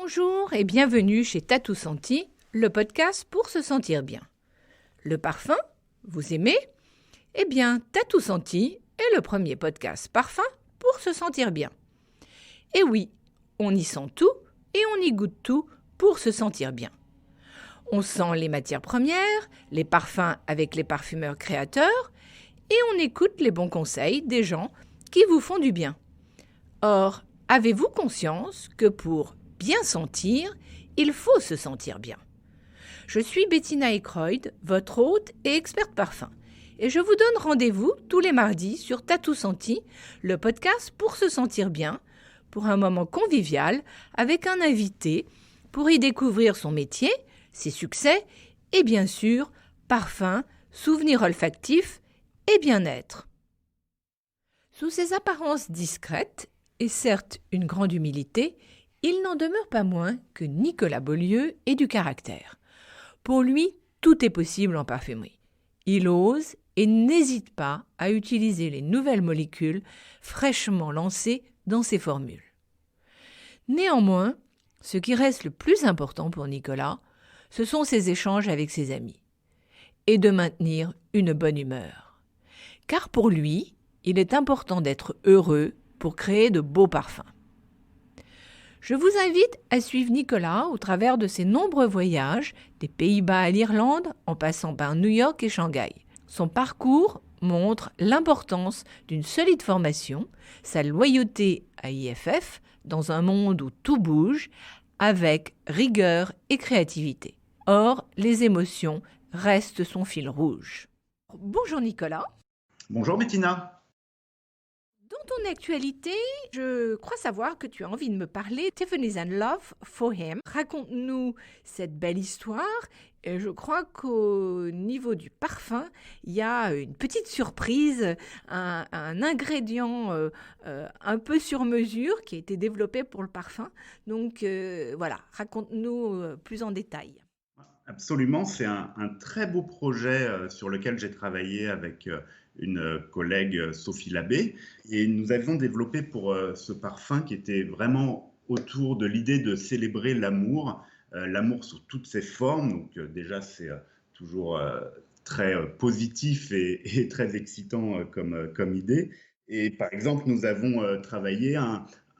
Bonjour et bienvenue chez Tatou Senti, le podcast pour se sentir bien. Le parfum, vous aimez ? Eh bien, Tatou Senti est le premier podcast parfum pour se sentir bien. Et oui, on y sent tout et on y goûte tout pour se sentir bien. On sent les matières premières, les parfums avec les parfumeurs créateurs et on écoute les bons conseils des gens qui vous font du bien. Or, avez-vous conscience que pour bien sentir, il faut se sentir bien? Je suis Bettina Eckroyd, votre hôte et experte parfum. Et je vous donne rendez-vous tous les mardis sur Tatou Senti, le podcast pour se sentir bien, pour un moment convivial avec un invité, pour y découvrir son métier, ses succès et bien sûr, parfum, souvenirs olfactifs et bien-être. Sous ses apparences discrètes, et certes une grande humilité, il n'en demeure pas moins que Nicolas Beaulieu ait du caractère. Pour lui, tout est possible en parfumerie. Il ose et n'hésite pas à utiliser les nouvelles molécules fraîchement lancées dans ses formules. Néanmoins, ce qui reste le plus important pour Nicolas, ce sont ses échanges avec ses amis et de maintenir une bonne humeur. Car pour lui, il est important d'être heureux pour créer de beaux parfums. Je vous invite à suivre Nicolas au travers de ses nombreux voyages, des Pays-Bas à l'Irlande, en passant par New York et Shanghai. Son parcours montre l'importance d'une solide formation, sa loyauté à IFF, dans un monde où tout bouge, avec rigueur et créativité. Or, les émotions restent son fil rouge. Bonjour Nicolas. Bonjour Bettina. Dans ton actualité, je crois savoir que tu as envie de me parler Tiffany's and Love for Him. Raconte-nous cette belle histoire. Et je crois qu'au niveau du parfum, il y a une petite surprise, un ingrédient un peu sur mesure qui a été développé pour le parfum. Donc voilà, raconte-nous plus en détail. Absolument, c'est un très beau projet sur lequel j'ai travaillé avec une collègue, Sophie Labbé. Et nous avions développé pour ce parfum qui était vraiment autour de l'idée de célébrer l'amour, l'amour sous toutes ses formes. Donc déjà, c'est toujours très positif et très excitant comme idée. Et par exemple, nous avons travaillé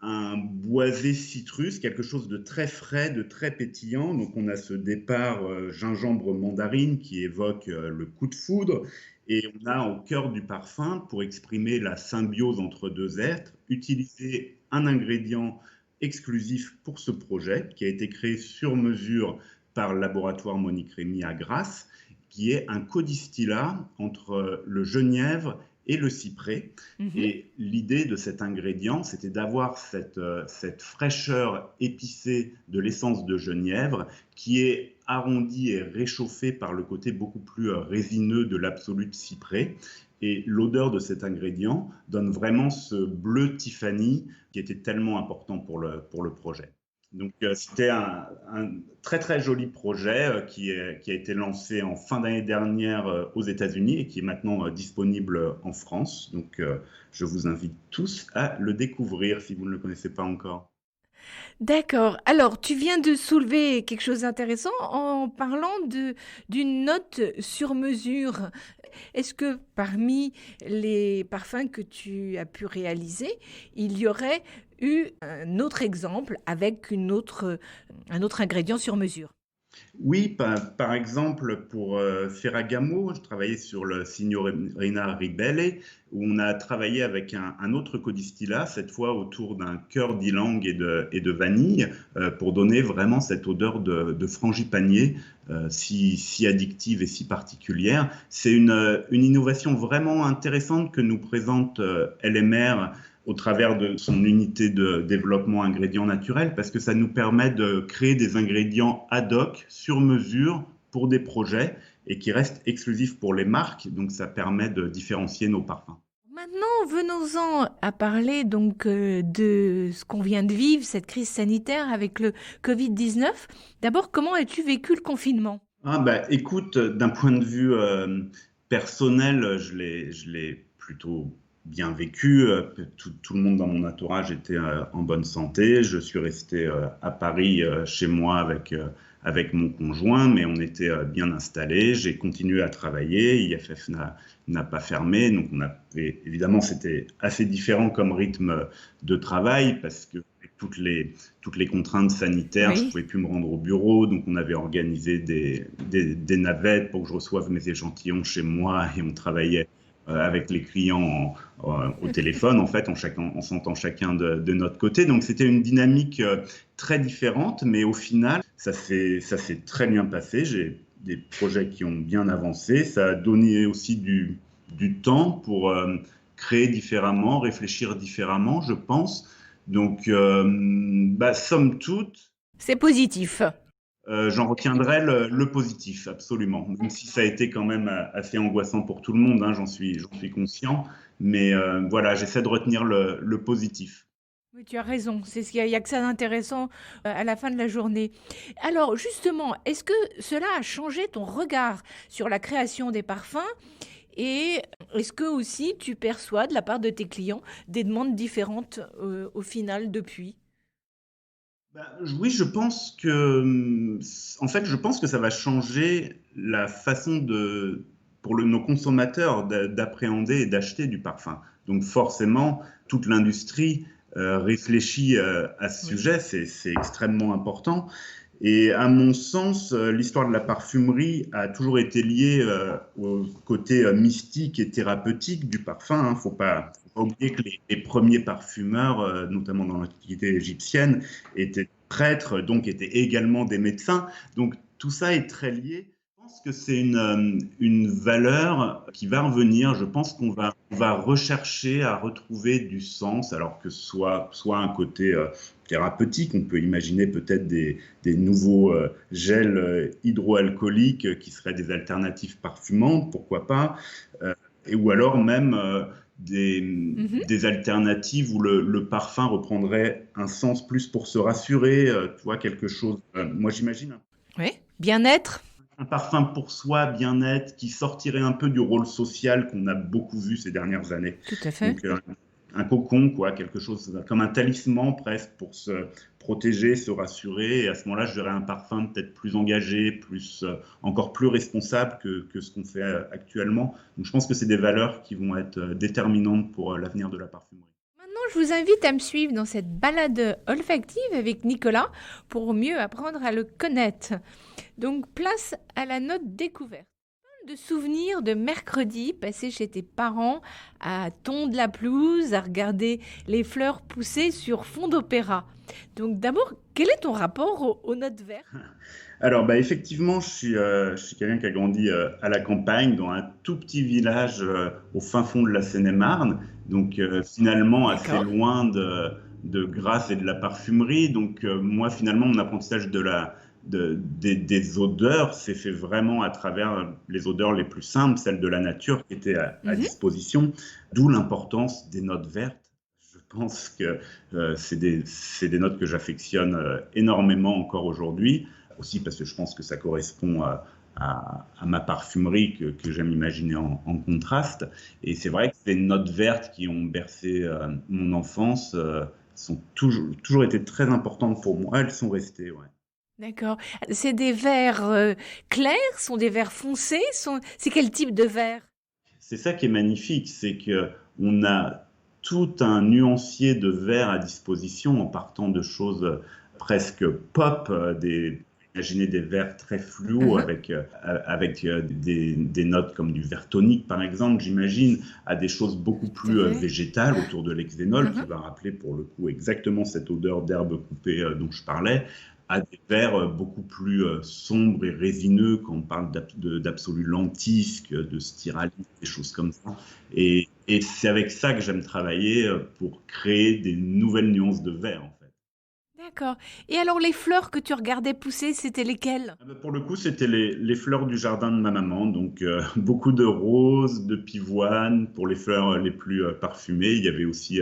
un boisé citrus, quelque chose de très frais, de très pétillant. Donc on a ce départ gingembre mandarine qui évoque le coup de foudre. Et on a au cœur du parfum, pour exprimer la symbiose entre deux êtres, utilisé un ingrédient exclusif pour ce projet, qui a été créé sur mesure par le laboratoire Monique Rémy à Grasse, qui est un codistillat entre le genièvre et le cyprès. Et l'idée de cet ingrédient, c'était d'avoir cette fraîcheur épicée de l'essence de genièvre qui est arrondie et réchauffée par le côté beaucoup plus résineux de l'absolu cyprès. Et l'odeur de cet ingrédient donne vraiment ce bleu Tiffany qui était tellement important pour le projet. Donc c'était un très très joli projet qui a été lancé en fin d'année dernière aux États-Unis et qui est maintenant disponible en France. Donc je vous invite tous à le découvrir si vous ne le connaissez pas encore. D'accord. Alors, tu viens de soulever quelque chose d'intéressant en parlant d'une note sur mesure. Est-ce que parmi les parfums que tu as pu réaliser, il y aurait eu un autre exemple avec un autre ingrédient sur mesure? Oui, par exemple, pour Ferragamo, je travaillais sur le Signorina Ribelle, où on a travaillé avec un autre codistillat, cette fois autour d'un cœur d'ylang et de vanille, pour donner vraiment cette odeur de frangipanier, si addictive et si particulière. C'est une innovation vraiment intéressante que nous présente LMR au travers de son unité de développement ingrédients naturels, parce que ça nous permet de créer des ingrédients ad hoc, sur mesure, pour des projets, et qui restent exclusifs pour les marques, donc ça permet de différencier nos parfums. Maintenant, venons-en à parler donc de ce qu'on vient de vivre, cette crise sanitaire avec le Covid-19. D'abord, comment as-tu vécu le confinement? Écoute, d'un point de vue personnel, je l'ai plutôt bien vécu. Tout le monde dans mon entourage était en bonne santé. Je suis resté à Paris chez moi avec mon conjoint, mais on était bien installés. J'ai continué à travailler. IFF n'a pas fermé. Donc, évidemment, c'était assez différent comme rythme de travail parce que avec toutes les contraintes sanitaires, je ne Oui. pouvais plus me rendre au bureau. Donc, on avait organisé des navettes pour que je reçoive mes échantillons chez moi et on travaillait avec les clients au téléphone, en fait, en s'entend chacun de notre côté. Donc, c'était une dynamique très différente, mais au final, ça s'est très bien passé. J'ai des projets qui ont bien avancé. Ça a donné aussi du temps pour créer différemment, réfléchir différemment, je pense. Donc, somme toute, C'est positif. j'en retiendrai le positif, absolument. Même si ça a été quand même assez angoissant pour tout le monde, hein, j'en suis conscient. Mais voilà, j'essaie de retenir le positif. Oui, tu as raison, c'est ce qu'il y a, il y a que ça d'intéressant à la fin de la journée. Alors justement, est-ce que cela a changé ton regard sur la création des parfums et est-ce que aussi tu perçois de la part de tes clients des demandes différentes au final depuis? Oui, je pense que, en fait, je pense que ça va changer la façon pour nos consommateurs d'appréhender et d'acheter du parfum. Donc forcément, toute l'industrie réfléchit à ce Oui. sujet, c'est extrêmement important. Et à mon sens, l'histoire de la parfumerie a toujours été liée au côté mystique et thérapeutique du parfum, hein. Faut pas oublier que les premiers parfumeurs, notamment dans l'Antiquité égyptienne, étaient prêtres, donc étaient également des médecins. Donc tout ça est très lié. Je pense que c'est une valeur qui va revenir. Je pense on va rechercher à retrouver du sens, alors que soit un côté thérapeutique, on peut imaginer peut-être des nouveaux gels hydroalcooliques qui seraient des alternatives parfumantes, pourquoi pas, ou alors même Mhm. des alternatives où le parfum reprendrait un sens plus pour se rassurer, tu vois, quelque chose. Moi, j'imagine Oui. Bien-être? un parfum pour soi, bien-être, qui sortirait un peu du rôle social qu'on a beaucoup vu ces dernières années. Tout à fait. Donc, un cocon, quoi, quelque chose comme un talisman presque pour se protéger, se rassurer. Et à ce moment-là, je verrais un parfum peut-être plus engagé, encore plus responsable que ce qu'on fait actuellement. Donc, je pense que c'est des valeurs qui vont être déterminantes pour l'avenir de la parfumerie. Maintenant, je vous invite à me suivre dans cette balade olfactive avec Nicolas pour mieux apprendre à le connaître. Donc, place à la note découverte. De souvenirs de mercredi passés chez tes parents à tondre la pelouse, à regarder les fleurs pousser sur fond d'opéra. Donc, d'abord, quel est ton rapport aux notes vertes? Alors, effectivement, je suis quelqu'un qui a grandi à la campagne, dans un tout petit village au fin fond de la Seine-et-Marne, donc finalement assez D'accord. loin de Grasse et de la parfumerie. Donc, moi, finalement, mon apprentissage des odeurs s'est fait vraiment à travers les odeurs les plus simples, celles de la nature qui étaient à Mhm. disposition, d'où l'importance des notes vertes. Je pense que c'est des notes que j'affectionne énormément encore aujourd'hui, aussi parce que je pense que ça correspond à ma parfumerie que j'aime imaginer en contraste. Et c'est vrai que ces notes vertes qui ont bercé mon enfance sont toujours été très importantes pour moi. Elles sont restées, ouais. D'accord. C'est des verres clairs, sont des verres foncés, c'est quel type de verre? C'est ça qui est magnifique, c'est que on a tout un nuancier de verres à disposition en partant de choses presque pop, imaginez des verres très fluo Mhm. avec des notes comme du vert tonique par exemple, j'imagine, à des choses beaucoup Tout à plus fait. végétales autour de l'hexénol qui Mhm. va rappeler pour le coup exactement cette odeur d'herbe coupée dont je parlais, à des verres beaucoup plus sombres et résineux quand on parle d'absolu lentisque, de styralite, des choses comme ça. Et c'est avec ça que j'aime travailler pour créer des nouvelles nuances de vert, en fait. D'accord. Et alors les fleurs que tu regardais pousser, c'était lesquelles? Pour le coup, c'était les fleurs du jardin de ma maman, donc beaucoup de roses, de pivoines pour les fleurs les plus parfumées. Il y avait aussi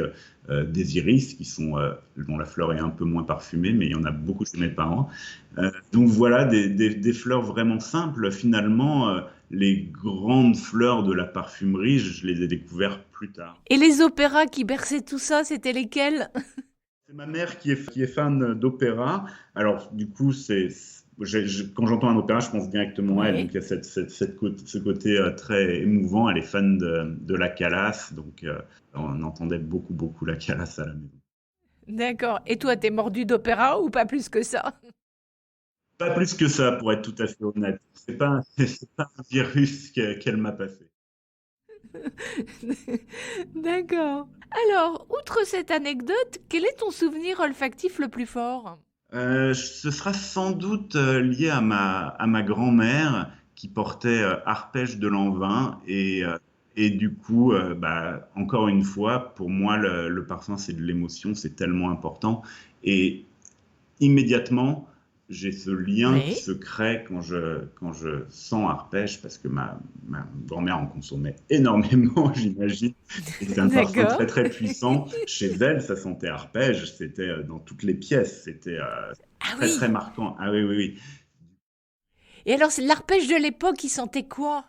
des iris dont la fleur est un peu moins parfumée, mais il y en a beaucoup chez mes parents. Donc voilà, des fleurs vraiment simples. Finalement, les grandes fleurs de la parfumerie, je les ai découvertes plus tard. Et les opéras qui berçaient tout ça, c'était lesquels? C'est ma mère qui est fan d'opéra. Alors, du coup, quand j'entends un opéra, je pense directement à elle. Donc, Oui. il y a ce côté très émouvant. Elle est fan de la Calas. Donc, on entendait beaucoup, beaucoup la Calas à la maison. D'accord. Et toi, t'es mordu d'opéra ou pas plus que ça? Pas plus que ça, pour être tout à fait honnête. C'est pas un virus qu'elle m'a passé. D'accord. Alors, outre cette anecdote, quel est ton souvenir olfactif le plus fort? Ce sera sans doute lié à ma grand-mère qui portait Arpège de Lanvin et du coup, bah, encore une fois, pour moi, le parfum, c'est de l'émotion, c'est tellement important. Et immédiatement, j'ai ce lien qui Oui. se crée quand je sens Arpège parce que ma grand-mère en consommait énormément, j'imagine. Et c'est un parfum D'accord. très, très puissant. Chez elle, ça sentait Arpège, c'était dans toutes les pièces, c'était Ah très, très oui. marquant. Ah oui, oui, oui. Et alors, c'est l'arpège de l'époque, il sentait quoi?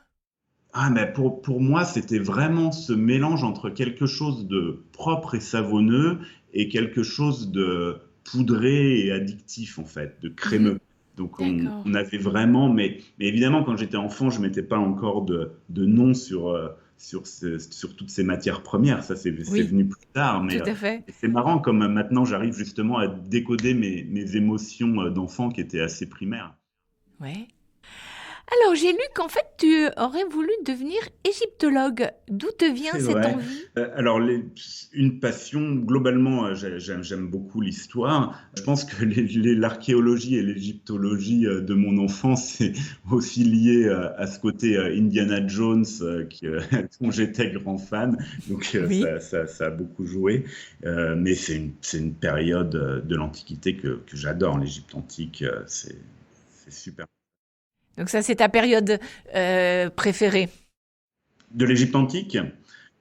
Ah, mais pour moi, c'était vraiment ce mélange entre quelque chose de propre et savonneux et quelque chose de poudré et addictif, en fait, de Mhm. crémeux. Donc, D'accord. on avait vraiment, mais évidemment, quand j'étais enfant, je mettais pas encore de nom sur toutes ces matières premières. Ça, c'est Oui, venu plus tard. tout à fait. Et c'est marrant comme maintenant, j'arrive justement à décoder mes émotions d'enfant qui étaient assez primaires. Ouais. Alors, j'ai lu qu'en fait, tu aurais voulu devenir égyptologue. D'où te vient C'est cette vrai. envie? Alors, une passion, globalement, j'aime beaucoup l'histoire. Je pense que l'archéologie et l'égyptologie de mon enfance, c'est aussi lié à ce côté Indiana Jones dont j'étais grand fan. Donc, Oui. ça a beaucoup joué. Mais c'est une période de l'Antiquité que j'adore. L'Égypte antique, c'est super. Donc ça, c'est ta période préférée. De l'Égypte antique?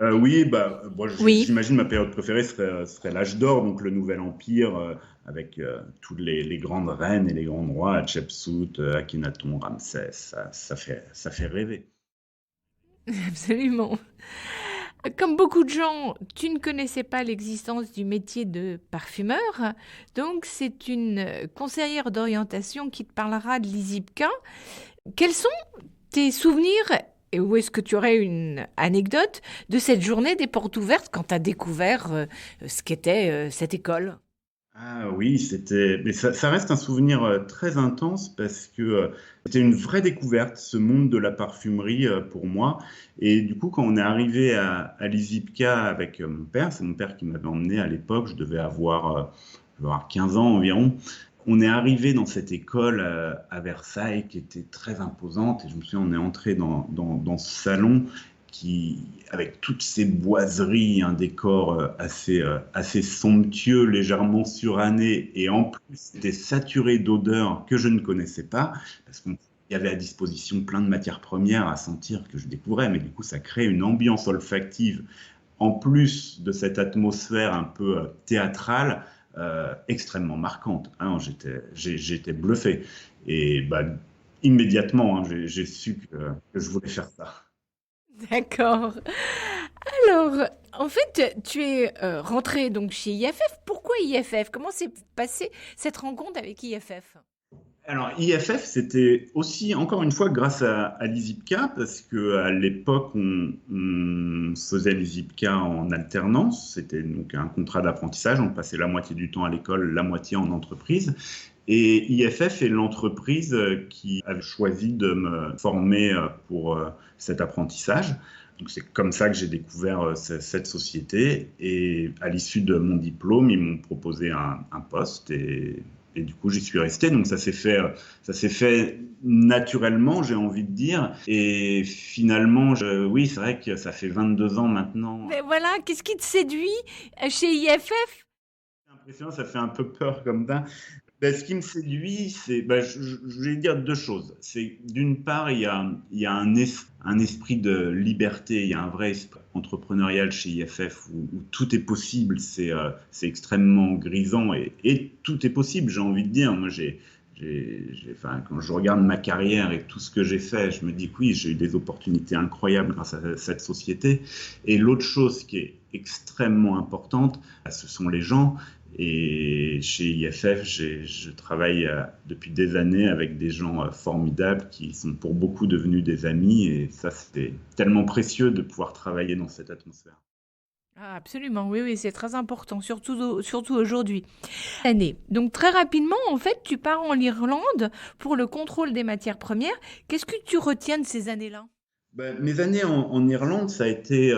Oui, bah, moi, Oui. j'imagine ma période préférée serait l'âge d'or, donc le Nouvel Empire, avec toutes les grandes reines et les grands rois, Hatshepsut, Akhenaton, Ramsès, ça fait rêver. Absolument. Comme beaucoup de gens, tu ne connaissais pas l'existence du métier de parfumeur, donc c'est une conseillère d'orientation qui te parlera de l'ISIPCA. Quels sont tes souvenirs et où est-ce que tu aurais une anecdote de cette journée des portes ouvertes quand tu as découvert ce qu'était cette école? Ah oui, mais ça reste un souvenir très intense parce que c'était une vraie découverte, ce monde de la parfumerie pour moi. Et du coup, quand on est arrivé à l'ISIPCA avec mon père, c'est mon père qui m'avait emmené à l'époque, je devais avoir 15 ans environ. On est arrivé dans cette école à Versailles qui était très imposante et je me souviens, on est entré dans ce salon avec toutes ces boiseries, un décor assez somptueux, légèrement suranné, et en plus, c'était saturé d'odeurs que je ne connaissais pas, parce qu'il y avait à disposition plein de matières premières à sentir que je découvrais, mais du coup, ça crée une ambiance olfactive, en plus de cette atmosphère un peu théâtrale, extrêmement marquante. Hein, j'étais bluffé. Et bah, immédiatement, hein, j'ai su que je voulais faire ça. D'accord. Alors, en fait, tu es rentré donc chez IFF. Pourquoi IFF? Comment s'est passée cette rencontre avec IFF? Alors, IFF, c'était aussi, encore une fois, grâce à l'ISIPCA, parce qu'à l'époque, on faisait l'ISIPCA en alternance. C'était donc un contrat d'apprentissage. On passait la moitié du temps à l'école, la moitié en entreprise. Et IFF est l'entreprise qui a choisi de me former pour cet apprentissage. Donc c'est comme ça que j'ai découvert cette société. Et à l'issue de mon diplôme, ils m'ont proposé un poste et du coup j'y suis resté. Donc ça s'est fait naturellement, j'ai envie de dire. Et finalement, oui, c'est vrai que ça fait 22 ans maintenant. Mais voilà, qu'est-ce qui te séduit chez IFF? C'est impressionnant, ça fait un peu peur comme ça. Ben, ce qui me séduit, c'est, ben, je vais dire deux choses. C'est d'une part, il y a un esprit de liberté, il y a un vrai esprit entrepreneurial chez IFF où tout est possible. C'est extrêmement grisant et tout est possible, j'ai envie de dire. Moi, Enfin, quand je regarde ma carrière et tout ce que j'ai fait, je me dis que oui, j'ai eu des opportunités incroyables grâce à cette société. Et l'autre chose qui est extrêmement importante, ce sont les gens. Et chez IFF, je travaille depuis des années avec des gens formidables qui sont pour beaucoup devenus des amis. Et ça, c'est tellement précieux de pouvoir travailler dans cette atmosphère. Ah, absolument, oui, oui, c'est très important, surtout aujourd'hui. Année. Donc très rapidement, en fait, tu pars en Irlande pour le contrôle des matières premières. Qu'est-ce que tu retiens de ces années-là? Ben, mes années en Irlande, ça a été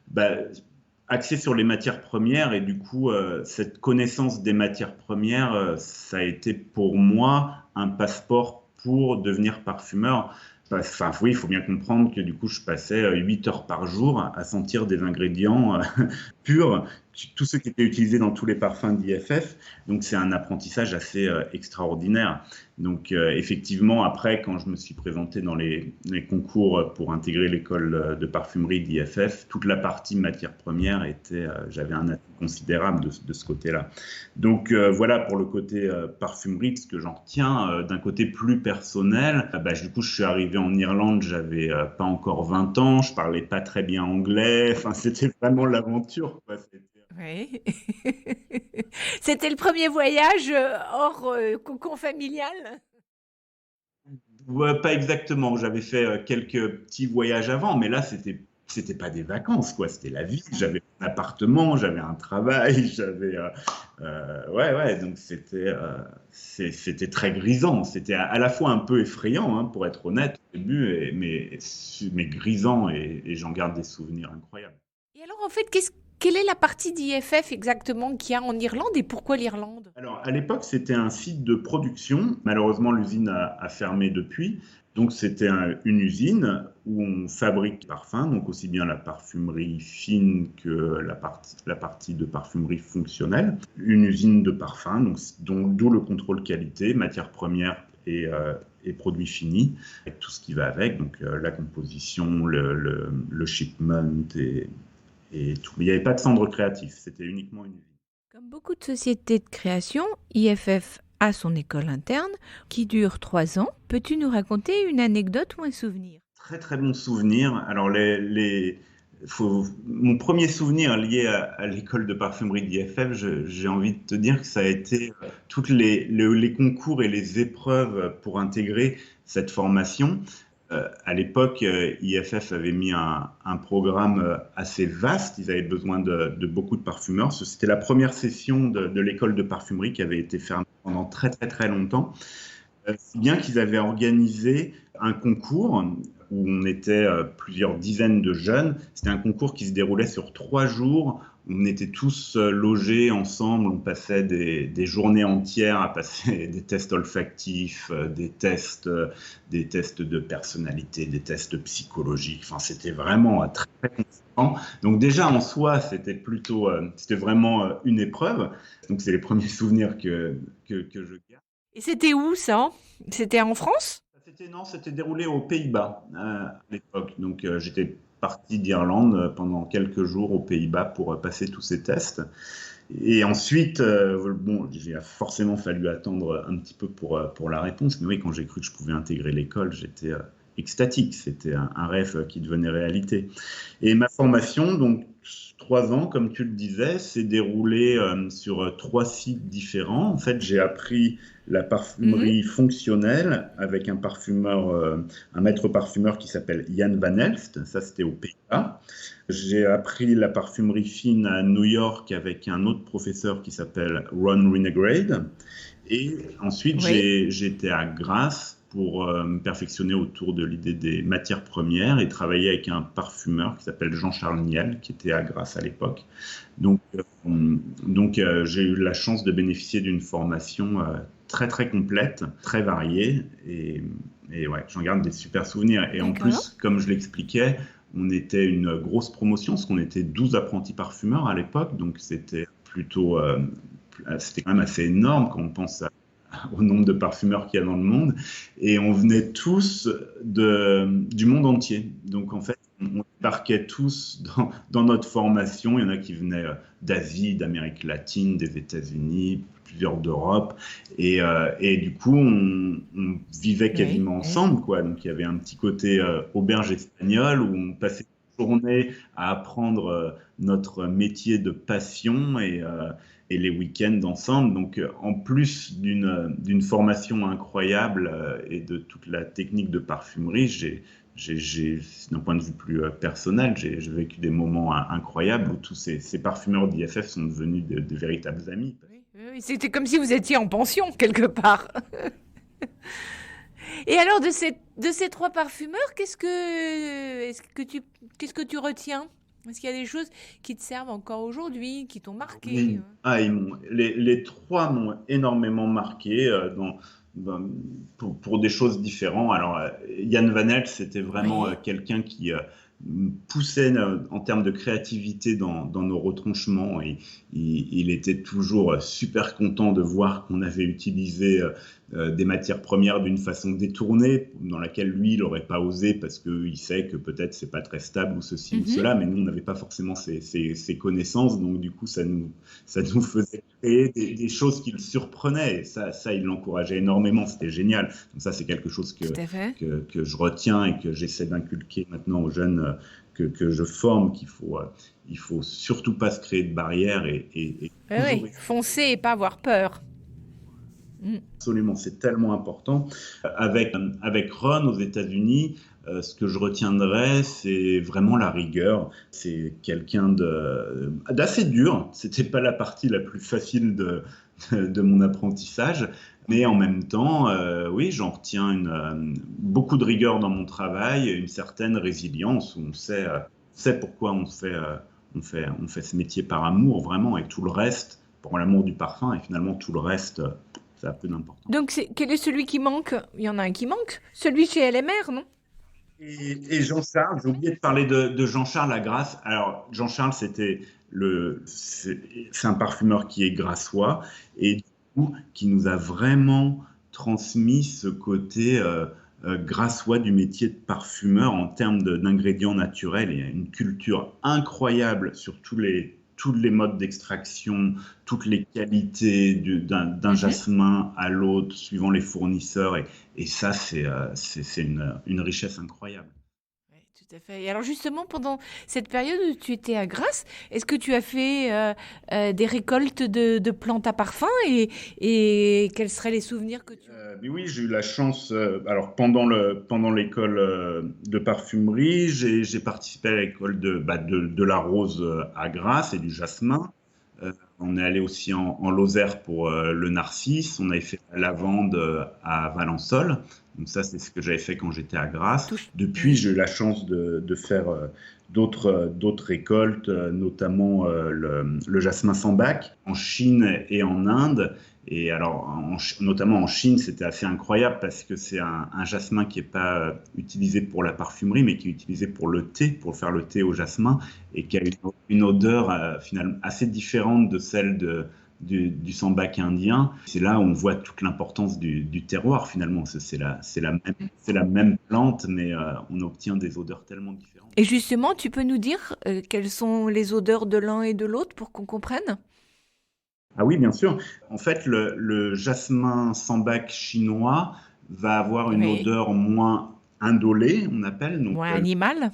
ben, axé sur les matières premières et du coup, cette connaissance des matières premières, ça a été pour moi un passeport pour devenir parfumeur. Enfin, oui, il faut bien comprendre que du coup, je passais 8 heures par jour à sentir des ingrédients purs, tous ceux qui étaient utilisés dans tous les parfums d'IFF. Donc, c'est un apprentissage assez extraordinaire. Donc, effectivement, après, quand je me suis présenté dans les concours pour intégrer l'école de parfumerie d'IFF, toute la partie matière première était, j'avais un atout considérable de ce côté-là. Donc, voilà pour le côté parfumerie, ce que j'en retiens. D'un côté plus personnel, bah, du coup, je suis arrivé en Irlande, j'avais pas encore 20 ans, je parlais pas très bien anglais. Enfin, c'était vraiment l'aventure, quoi. Oui. C'était le premier voyage hors cocon familial. Ouais, pas exactement. J'avais fait quelques petits voyages avant, mais là, c'était pas des vacances, quoi. C'était la vie. J'avais un appartement, j'avais un travail, ouais, ouais. Donc c'était très grisant. C'était à la fois un peu effrayant, hein, pour être honnête au début, mais grisant et j'en garde des souvenirs incroyables. Et alors, en fait, quelle est la partie d'IFF exactement qu'il y a en Irlande et pourquoi l'Irlande? Alors, à l'époque, c'était un site de production. Malheureusement, l'usine a fermé depuis. Donc, c'était une usine où on fabrique des parfums, donc aussi bien la parfumerie fine que la partie de parfumerie fonctionnelle. Une usine de parfums, d'où le contrôle qualité, matières premières et produits finis, avec tout ce qui va avec, donc la composition, le shipment et tout. Mais il n'y avait pas de centre créatif, c'était uniquement une usine. Comme beaucoup de sociétés de création, IFF a son école interne qui dure 3 ans. Peux-tu nous raconter une anecdote ou un souvenir? Très très bon souvenir. Alors mon premier souvenir lié à l'école de parfumerie d'IFF, j'ai envie de te dire que ça a été toutes les concours et les épreuves pour intégrer cette formation. À l'époque, IFF avait mis un programme assez vaste. Ils avaient besoin de beaucoup de parfumeurs. C'était la première session de l'école de parfumerie qui avait été fermée pendant très très très longtemps. Si bien qu'ils avaient organisé un concours où on était plusieurs dizaines de jeunes. C'était un concours qui se déroulait sur 3 jours. On était tous logés ensemble. On passait des journées entières à passer des tests olfactifs, des tests de personnalité, des tests psychologiques. Enfin, c'était vraiment très, très conséquent. Donc déjà en soi, c'était vraiment une épreuve. Donc c'est les premiers souvenirs que je garde. Et c'était où ça? C'était en France? Non, c'était déroulé aux Pays-Bas à l'époque. Donc j'étais parti d'Irlande pendant quelques jours aux Pays-Bas pour passer tous ces tests. Et ensuite, bon, il a forcément fallu attendre un petit peu pour la réponse. Mais oui, quand j'ai cru que je pouvais intégrer l'école, j'étais extatique. C'était un rêve qui devenait réalité. Et ma formation, donc 3 ans, comme tu le disais, s'est déroulée sur 3 sites différents. En fait, j'ai appris la parfumerie fonctionnelle avec un parfumeur, un maître parfumeur qui s'appelle Jan van Elst. Ça, c'était aux Pays-Bas. J'ai appris la parfumerie fine à New York avec un autre professeur qui s'appelle Ron Winograde. Et ensuite, Oui. j'étais à Grasse pour me perfectionner autour de l'idée des matières premières et travailler avec un parfumeur qui s'appelle Jean-Charles Niel, qui était à Grasse à l'époque. Donc, j'ai eu la chance de bénéficier d'une formation très très complète, très variée, et ouais, j'en garde des super souvenirs. Et en D'accord. plus, comme je l'expliquais, on était une grosse promotion, parce qu'on était 12 apprentis parfumeurs à l'époque, donc c'était c'était quand même assez énorme quand on pense au nombre de parfumeurs qu'il y a dans le monde. Et on venait tous du monde entier. Donc en fait, on débarquait tous dans notre formation. Il y en a qui venaient d'Asie, d'Amérique latine, des États-Unis, plusieurs d'Europe. Et du coup, on vivait quasiment ensemble, quoi. Donc, il y avait un petit côté auberge espagnole où on passait la journée à apprendre notre métier de passion et les week-ends ensemble. Donc, en plus d'une formation incroyable et de toute la technique de parfumerie, d'un point de vue plus personnel, j'ai vécu des moments incroyables où tous ces parfumeurs d'IFF sont devenus de véritables amis. Oui, oui, c'était comme si vous étiez en pension quelque part. Et alors de ces trois parfumeurs, qu'est-ce que tu retiens? Est-ce qu'il y a des choses qui te servent encore aujourd'hui, qui t'ont marqué? Oui. Les trois m'ont énormément marqué pour des choses différentes. Alors, Jan Van Eyck, c'était vraiment Oui. quelqu'un qui poussait en termes de créativité dans nos retranchements. Et il était toujours super content de voir qu'on avait utilisé des matières premières d'une façon détournée, dans laquelle lui, il n'aurait pas osé parce qu'il sait que peut-être c'est pas très stable ou ceci ou cela, mais nous, on n'avait pas forcément ces connaissances, donc du coup, ça nous faisait créer des choses qui le surprenaient. Et ça, il l'encourageait énormément, c'était génial. Donc ça, c'est quelque chose Tout à fait. que je retiens et que j'essaie d'inculquer maintenant aux jeunes que je forme, il faut surtout pas se créer de barrières et Oui, foncer et pas avoir peur. Absolument, c'est tellement important. Avec Ron aux États-Unis, ce que je retiendrai, c'est vraiment la rigueur. C'est quelqu'un d'assez dur. C'était pas la partie la plus facile de mon apprentissage, mais en même temps, oui, j'en retiens beaucoup de rigueur dans mon travail, une certaine résilience où on sait pourquoi on fait ce métier par amour vraiment, et tout le reste, pour l'amour du parfum, et finalement tout le reste. Ça a peu d'importance. Donc, quel est celui qui manque? Il y en a un qui manque. Celui chez LMR, non? Et Jean-Charles, j'ai oublié de parler de Jean-Charles Lagrasse. Alors, Jean-Charles, c'est un parfumeur qui est grassois et du coup, qui nous a vraiment transmis ce côté grassois du métier de parfumeur en termes d'ingrédients naturels. Il y a une culture incroyable sur tous les modes d'extraction, toutes les qualités d'un jasmin à l'autre, suivant les fournisseurs. Et ça, c'est une richesse incroyable. Oui, tout à fait. Et alors justement, pendant cette période où tu étais à Grasse, est-ce que tu as fait des récoltes de plantes à parfum et quels seraient les souvenirs que tu... Mais oui, j'ai eu la chance. Alors pendant l'école de parfumerie, j'ai participé à l'école de la rose à Grasse et du jasmin. On est allé aussi en Lozère pour le narcisse. On avait fait la lavande à Valençol. Donc ça, c'est ce que j'avais fait quand j'étais à Grasse. Depuis, j'ai eu la chance de faire d'autres récoltes, notamment le jasmin sambac en Chine et en Inde. Et alors, notamment en Chine, c'était assez incroyable parce que c'est un jasmin qui n'est pas utilisé pour la parfumerie, mais qui est utilisé pour le thé, pour faire le thé au jasmin, et qui a une odeur finalement assez différente de celle du sambac indien. C'est là où on voit toute l'importance du terroir finalement. C'est la même plante, mais on obtient des odeurs tellement différentes. Et justement, tu peux nous dire quelles sont les odeurs de l'un et de l'autre pour qu'on comprenne? Ah oui, bien sûr. En fait, le jasmin sambac chinois va avoir une odeur moins indolée, on appelle. Donc, Moins animal.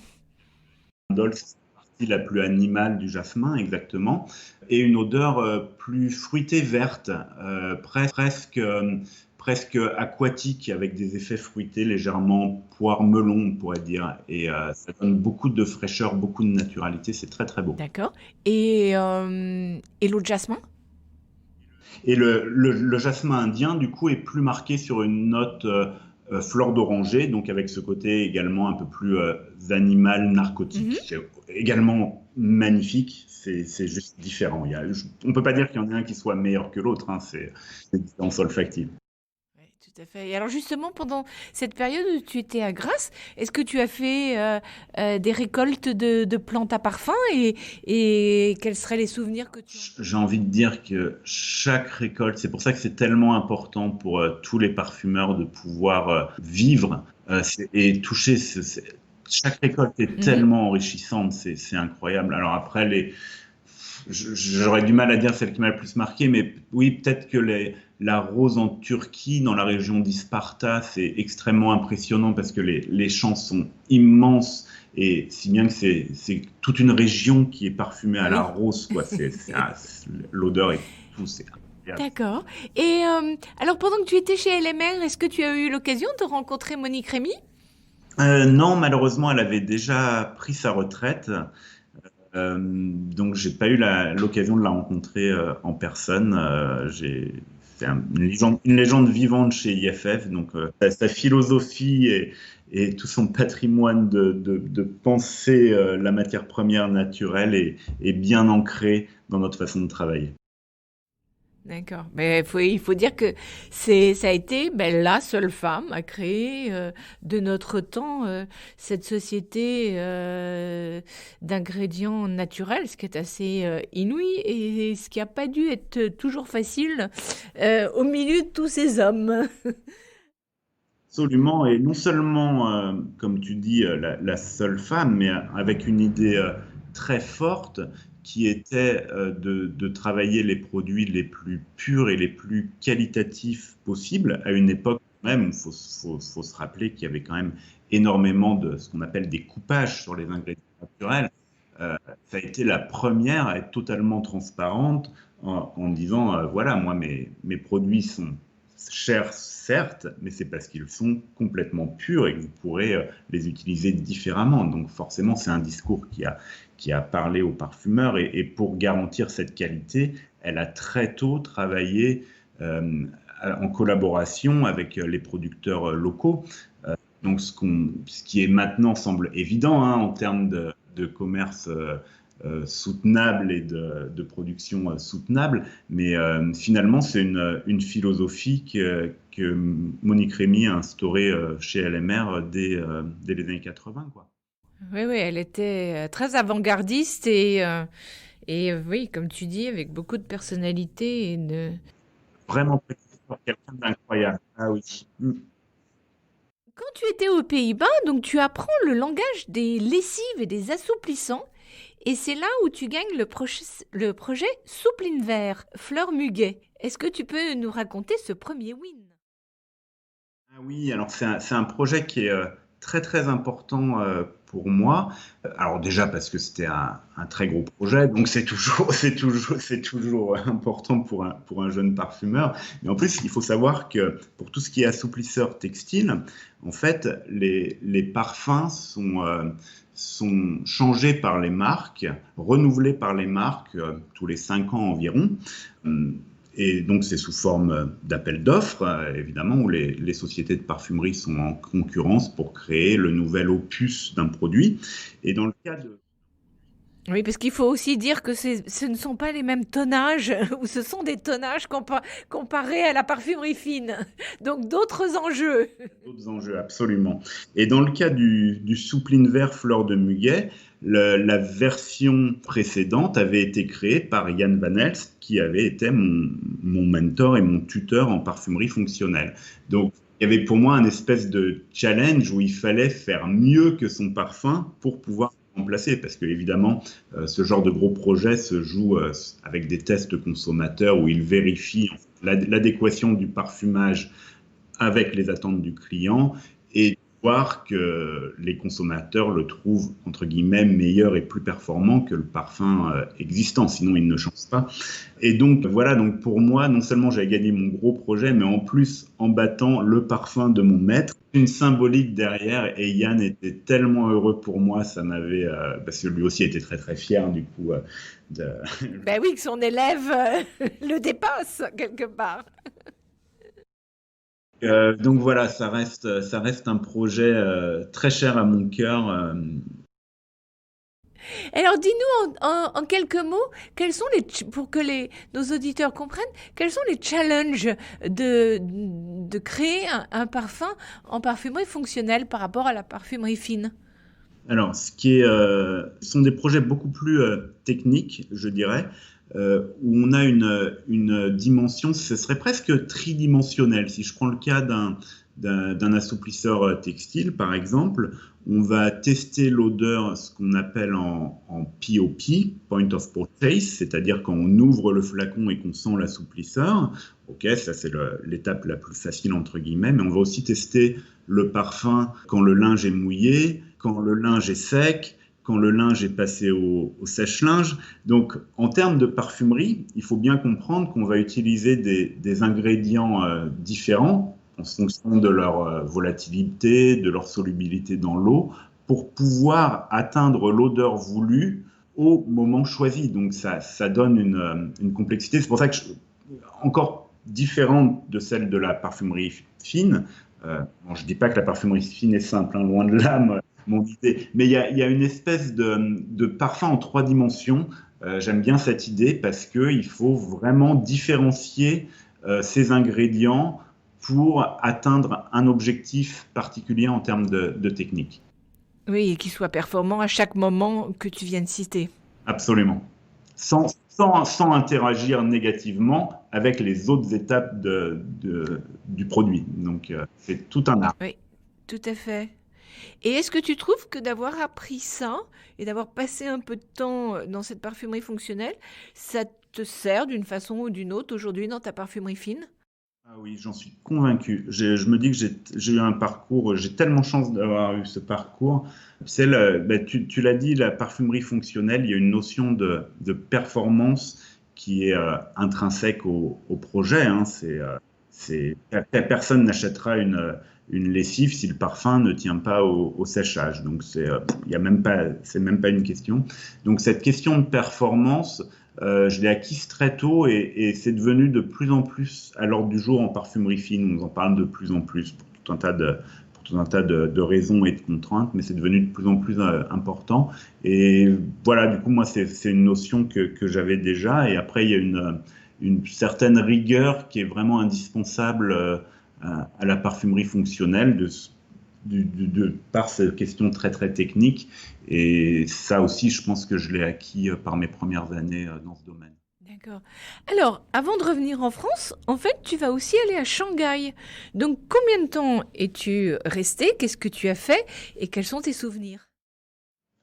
Indole, c'est la partie la plus animale du jasmin, exactement. Et une odeur plus fruitée verte, presque aquatique, avec des effets fruités légèrement poire-melon, on pourrait dire. Et ça donne beaucoup de fraîcheur, beaucoup de naturalité. C'est très, très beau. D'accord. Et l'eau de jasmin? Et le jasmin indien, du coup, est plus marqué sur une note fleur d'oranger, donc avec ce côté également un peu plus animal, narcotique. C'est également magnifique, c'est juste différent. On ne peut pas dire qu'il y en a un qui soit meilleur que l'autre, hein, c'est différence olfactive. Tout à fait. Et alors justement, pendant cette période où tu étais à Grasse, est-ce que tu as fait des récoltes de plantes à parfum et quels seraient les souvenirs que tu... J'ai envie de dire que chaque récolte, c'est pour ça que c'est tellement important pour tous les parfumeurs de pouvoir vivre et toucher. Chaque récolte est tellement enrichissante, c'est incroyable. Alors après, J'aurais du mal à dire celle qui m'a le plus marqué, mais oui, peut-être que la rose en Turquie, dans la région d'Isparta, c'est extrêmement impressionnant parce que les champs sont immenses et si bien que c'est toute une région qui est parfumée à la Oui. rose, quoi. L'odeur et tout, c'est incroyable. D'accord. Et alors, pendant que tu étais chez LMR, est-ce que tu as eu l'occasion de rencontrer Monique Rémy? Non, malheureusement, elle avait déjà pris sa retraite. Donc, j'ai pas eu l'occasion de la rencontrer en personne. C'est une légende vivante chez IFF. Donc, sa philosophie et tout son patrimoine de penser la matière première naturelle est bien ancré dans notre façon de travailler. D'accord. Mais il faut dire que ça a été la seule femme à créer de notre temps cette société d'ingrédients naturels, ce qui est assez inouï et ce qui n'a pas dû être toujours facile au milieu de tous ces hommes. Absolument, et non seulement, comme tu dis, la seule femme, mais avec une idée très forte qui était de travailler les produits les plus purs et les plus qualitatifs possibles à une époque même, il faut se rappeler qu'il y avait quand même énormément de ce qu'on appelle des coupages sur les ingrédients naturels. Ça a été la première à être totalement transparente en disant, voilà, moi, mes produits sont chers, certes, mais c'est parce qu'ils sont complètement purs et que vous pourrez les utiliser différemment. Donc forcément, c'est un discours qui a parlé aux parfumeurs et pour garantir cette qualité, elle a très tôt travaillé en collaboration avec les producteurs locaux. Donc ce qui est maintenant semble évident hein, en termes de commerce soutenable et de production soutenable. Mais finalement, c'est une philosophie que Monique Rémy a instaurée chez LMR dès les années 80, quoi. Oui, oui, elle était très avant-gardiste et oui, comme tu dis, avec beaucoup de personnalité et de... Vraiment précis pour quelqu'un d'incroyable. Ah oui. Mm. Quand tu étais aux Pays-Bas, donc tu apprends le langage des lessives et des assouplissants, et c'est là où tu gagnes le projet Soupline Vert, Fleur Muguet. Est-ce que tu peux nous raconter ce premier win? Ah oui, alors c'est un projet qui est très très important pour moi. Alors déjà parce que c'était un très gros projet, donc c'est toujours important pour un jeune parfumeur. Mais en plus, il faut savoir que pour tout ce qui est assouplisseur textile, en fait, les parfums sont changés par les marques, renouvelés par les marques tous les 5 ans environ. Hum, Et donc, c'est sous forme d'appel d'offres, évidemment, où les sociétés de parfumerie sont en concurrence pour créer le nouvel opus d'un produit. Et dans le cas de... Oui, parce qu'il faut aussi dire que ce ne sont pas les mêmes tonnages, ou ce sont des tonnages comparés à la parfumerie fine. Donc d'autres enjeux. D'autres enjeux, absolument. Et dans le cas du soupline vert fleur de muguet, la version précédente avait été créée par Jan Van Elst, qui avait été mon mentor et mon tuteur en parfumerie fonctionnelle. Donc, il y avait pour moi un espèce de challenge où il fallait faire mieux que son parfum pour pouvoir le remplacer. Parce que, évidemment, ce genre de gros projet se joue avec des tests consommateurs où il vérifie l'adéquation du parfumage avec les attentes du client et voir que les consommateurs le trouvent, entre guillemets, meilleur et plus performant que le parfum existant, sinon il ne change pas. Et donc, voilà, donc pour moi, non seulement j'ai gagné mon gros projet, mais en plus, en battant le parfum de mon maître, une symbolique derrière, et Yann était tellement heureux pour moi, ça m'avait, parce que lui aussi était très très fier du coup de... Ben oui, que son élève le dépasse quelque part. Donc voilà, ça reste un projet très cher à mon cœur. Alors dis-nous en quelques mots, pour que nos auditeurs comprennent, quels sont les challenges de créer un parfum en parfumerie fonctionnelle par rapport à la parfumerie fine? Alors, ce sont des projets beaucoup plus techniques, je dirais, où on a une dimension, ce serait presque tridimensionnel. Si je prends le cas d'un assouplisseur textile, par exemple, on va tester l'odeur, ce qu'on appelle en POP, Point of Purchase, c'est-à-dire quand on ouvre le flacon et qu'on sent l'assouplisseur. Ok, ça c'est l'étape la plus facile entre guillemets, mais on va aussi tester le parfum quand le linge est mouillé, quand le linge est sec, quand le linge est passé au sèche-linge. Donc, en termes de parfumerie, il faut bien comprendre qu'on va utiliser des ingrédients différents en fonction de leur volatilité, de leur solubilité dans l'eau, pour pouvoir atteindre l'odeur voulue au moment choisi. Donc, ça donne une complexité. C'est pour ça que encore différente de celle de la parfumerie fine. Bon, je ne dis pas que la parfumerie fine est simple, hein, loin de là, mon idée. Mais il y a une espèce de parfum en 3 dimensions. J'aime bien cette idée parce qu'il faut vraiment différencier ces ingrédients pour atteindre un objectif particulier en termes de technique. Oui, et qu'il soit performant à chaque moment que tu viens de citer. Absolument. Sans interagir négativement avec les autres étapes du produit. Donc, c'est tout un art. Oui, tout à fait. Et est-ce que tu trouves que d'avoir appris ça et d'avoir passé un peu de temps dans cette parfumerie fonctionnelle, ça te sert d'une façon ou d'une autre aujourd'hui dans ta parfumerie fine? Ah oui, j'en suis convaincu. Je me dis que j'ai eu un parcours, j'ai tellement chance d'avoir eu ce parcours. Tu l'as dit, la parfumerie fonctionnelle, il y a une notion de performance qui est intrinsèque au projet. Hein. Personne n'achètera une lessive si le parfum ne tient pas au séchage. Donc, il y a même pas, c'est même pas une question. Donc, cette question de performance, je l'ai acquise très tôt et c'est devenu de plus en plus à l'ordre du jour en parfumerie fine. On en parle de plus en plus pour tout un tas de raisons et de contraintes, mais c'est devenu de plus en plus important. Et voilà, du coup, moi, c'est une notion que j'avais déjà. Et après, il y a une certaine rigueur qui est vraiment indispensable à la parfumerie fonctionnelle par ces questions très très techniques. Et ça aussi, je pense que je l'ai acquis par mes premières années dans ce domaine. D'accord. Alors, avant de revenir en France, en fait, tu vas aussi aller à Shanghai. Donc, combien de temps es-tu resté? Qu'est-ce que tu as fait? Et quels sont tes souvenirs?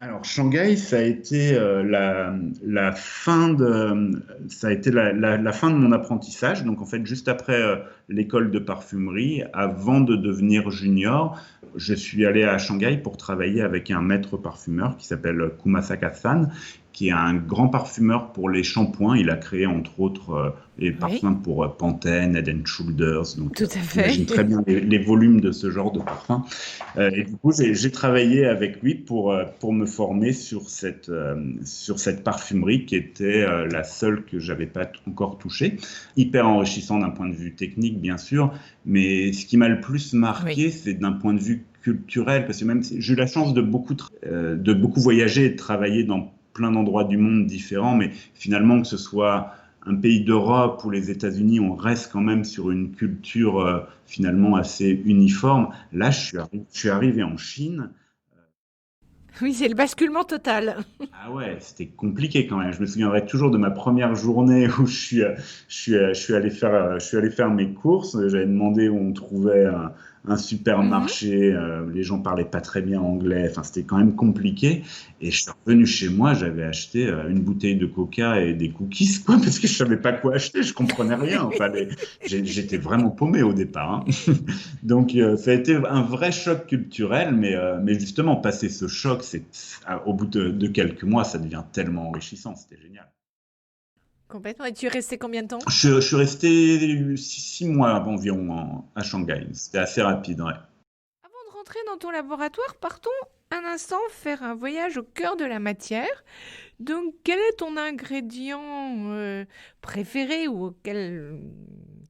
Alors, Shanghai, ça a été la fin la fin de mon apprentissage. Donc, en fait, juste après l'école de parfumerie, avant de devenir junior, je suis allé à Shanghai pour travailler avec un maître parfumeur qui s'appelle Kumasaka-san, qui est un grand parfumeur pour les shampoings. Il a créé, entre autres, les parfums pour Pantene, Head & Shoulders. Donc, Tout à fait. j'imagine très bien les volumes de ce genre de parfum. Et du coup, j'ai travaillé avec lui pour me former sur cette parfumerie qui était la seule que j'avais pas encore touchée. Hyper enrichissant d'un point de vue technique, bien sûr, mais ce qui m'a le plus marqué, c'est d'un point de vue culturel, parce que même j'ai eu la chance de beaucoup voyager et de travailler dans plein d'endroits du monde différents, mais finalement, que ce soit un pays d'Europe ou les États-Unis, on reste quand même sur une culture finalement assez uniforme. Là, je suis arrivé en Chine. Oui, c'est le basculement total. Ah ouais, c'était compliqué quand même. Je me souviendrai toujours de ma première journée où je suis allé faire mes courses. J'avais demandé où on trouvait un supermarché. Les gens parlaient pas très bien anglais. Enfin, c'était quand même compliqué. Et je suis revenu chez moi. J'avais acheté une bouteille de coca et des cookies, quoi, parce que je savais pas quoi acheter. Je comprenais rien. Enfin, j'étais vraiment paumé au départ. Hein. Donc, ça a été un vrai choc culturel. Mais justement, passer ce choc, au bout de quelques mois, ça devient tellement enrichissant. C'était génial. Complètement. Et tu es resté combien de temps? Je suis resté 6 mois environ à Shanghai. C'était assez rapide, ouais. Avant de rentrer dans ton laboratoire, partons un instant faire un voyage au cœur de la matière. Donc, quel est ton ingrédient préféré ou auquel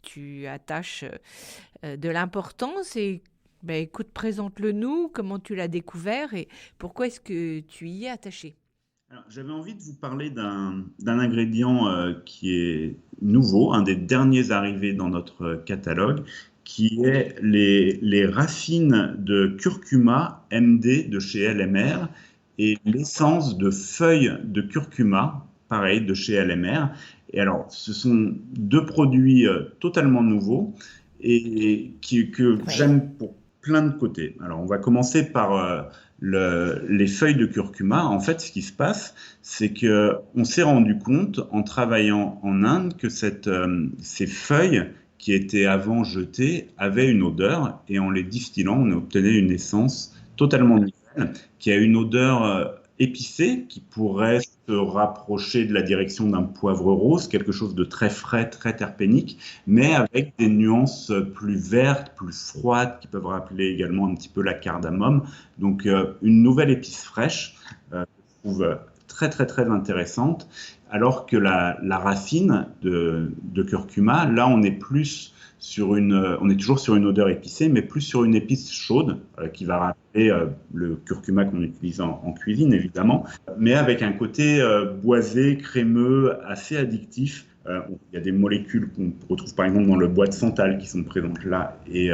tu attaches de l'importance? Et écoute, présente-le nous, comment tu l'as découvert et pourquoi est-ce que tu y es attaché? Alors, j'avais envie de vous parler d'un ingrédient qui est nouveau, un des derniers arrivés dans notre catalogue, qui est les racines de curcuma MD de chez LMR et l'essence de feuilles de curcuma, pareil, de chez LMR. Et alors, ce sont 2 produits totalement nouveaux. et que Oui. j'aime pour plein de côtés. Alors, on va commencer par les feuilles de curcuma. En fait, ce qui se passe, c'est que on s'est rendu compte en travaillant en Inde que ces feuilles qui étaient avant jetées avaient une odeur et en les distillant, on obtenait une essence totalement nouvelle qui a une odeur épicée qui pourrait se rapprocher de la direction d'un poivre rose, quelque chose de très frais, très terpénique, mais avec des nuances plus vertes, plus froides, qui peuvent rappeler également un petit peu la cardamome. Donc une nouvelle épice fraîche, je trouve très très très intéressante, alors que la racine de curcuma, là on est plus on est toujours sur une odeur épicée, mais plus sur une épice chaude qui va rappeler le curcuma qu'on utilise en cuisine évidemment, mais avec un côté boisé, crémeux, assez addictif. Il y a des molécules qu'on retrouve par exemple dans le bois de santal qui sont présentes là. Et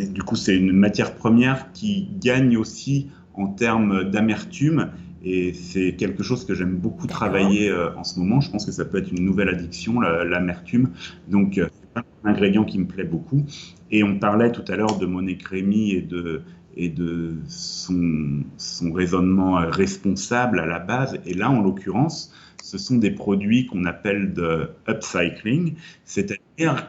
du coup, c'est une matière première qui gagne aussi en termes d'amertume. Et c'est quelque chose que j'aime beaucoup D'accord. travailler en ce moment. Je pense que ça peut être une nouvelle addiction, l'amertume. Donc, c'est un ingrédient qui me plaît beaucoup. Et on parlait tout à l'heure de Monet Crémy et de son raisonnement responsable à la base. Et là, en l'occurrence, ce sont des produits qu'on appelle de upcycling, c'est-à-dire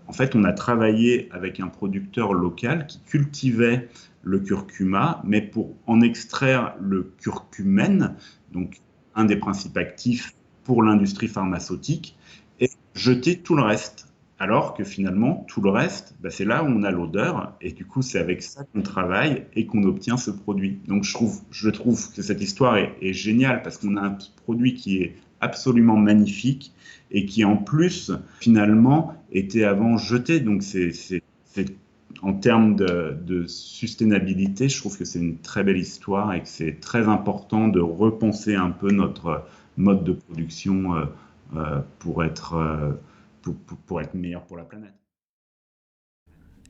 en fait, on a travaillé avec un producteur local qui cultivait le curcuma, mais pour en extraire le curcumène, donc un des principes actifs pour l'industrie pharmaceutique, et jeter tout le reste. Alors que finalement, tout le reste, bah, c'est là où on a l'odeur, et du coup, c'est avec ça qu'on travaille et qu'on obtient ce produit. Donc, je trouve que cette histoire est géniale parce qu'on a un produit qui est absolument magnifique et qui, en plus, finalement, était avant jeté. Donc, en termes de sustainabilité, je trouve que c'est une très belle histoire et que c'est très important de repenser un peu notre mode de production pour pour être meilleur pour la planète.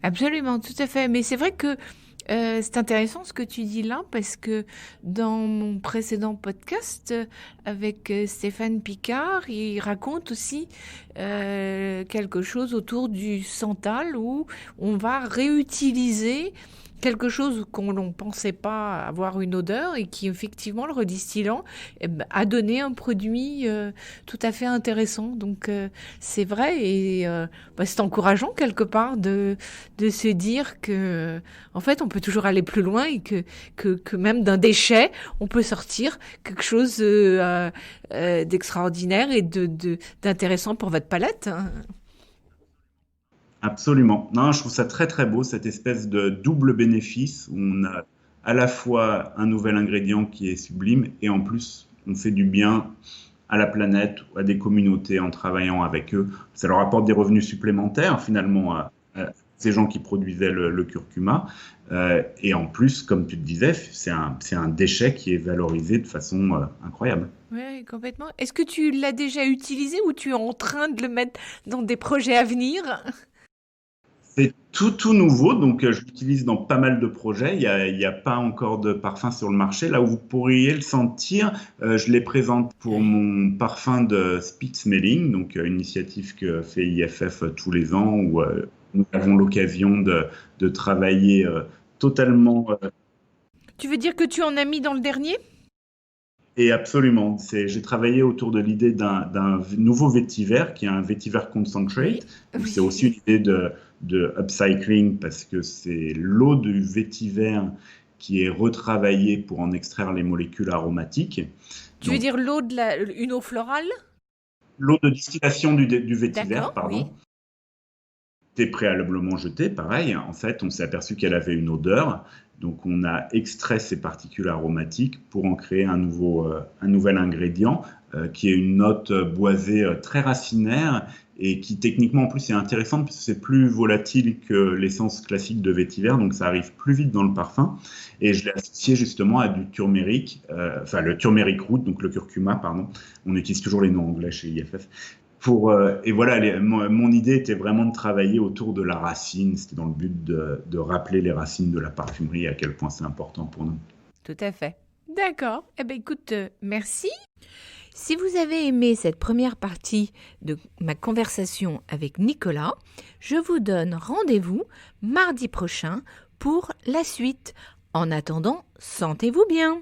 Absolument, tout à fait. Mais c'est vrai que c'est intéressant ce que tu dis là, parce que dans mon précédent podcast avec Stéphane Picard, il raconte aussi quelque chose autour du santal où on va réutiliser quelque chose qu'on ne pensait pas avoir une odeur et qui effectivement le redistillant eh ben, a donné un produit tout à fait intéressant. Donc c'est vrai et bah, c'est encourageant quelque part de se dire que en fait on peut toujours aller plus loin et que même d'un déchet on peut sortir quelque chose d'extraordinaire et d'intéressant pour votre palette, hein. Absolument. Non, je trouve ça très très beau, cette espèce de double bénéfice où on a à la fois un nouvel ingrédient qui est sublime et en plus on fait du bien à la planète, à des communautés en travaillant avec eux. Ça leur apporte des revenus supplémentaires finalement à ces gens qui produisaient le curcuma. Et en plus, comme tu te disais, c'est un déchet qui est valorisé de façon incroyable. Oui, complètement. Est-ce que tu l'as déjà utilisé ou tu es en train de le mettre dans des projets à venir? C'est tout nouveau, donc je l'utilise dans pas mal de projets. Il y a pas encore de parfum sur le marché. Là où vous pourriez le sentir, je les présente pour Oui. mon parfum de Speed Smelling, donc une initiative que fait IFF tous les ans, où nous avons l'occasion de travailler totalement Tu veux dire que tu en as mis dans le dernier? et absolument. J'ai travaillé autour de l'idée d'un nouveau vétiver qui est un vétiver Oui. concentrate. Donc c'est aussi une Oui. idée de upcycling parce que c'est l'eau du vétiver qui est retravaillée pour en extraire les molécules aromatiques. Tu veux Donc dire une eau florale? l'eau de distillation du vétiver, D'accord, pardon, oui. était préalablement jetée. Pareil, en fait, on s'est aperçu qu'elle avait une odeur. Donc, on a extrait ces particules aromatiques pour en créer un nouvel ingrédient qui est une note boisée très racinaire et qui techniquement en plus est intéressante parce que c'est plus volatile que l'essence classique de vétiver, donc ça arrive plus vite dans le parfum. Et je l'ai associé justement à du turmeric, enfin le turmeric root, donc le curcuma, pardon. On utilise toujours les noms anglais chez IFF. Et voilà, mon idée était vraiment de travailler autour de la racine. C'était dans le but de rappeler les racines de la parfumerie et à quel point c'est important pour nous. Tout à fait. D'accord. Eh bien, écoute, merci. Si vous avez aimé cette première partie de ma conversation avec Nicolas, je vous donne rendez-vous mardi prochain pour la suite. En attendant, sentez-vous bien.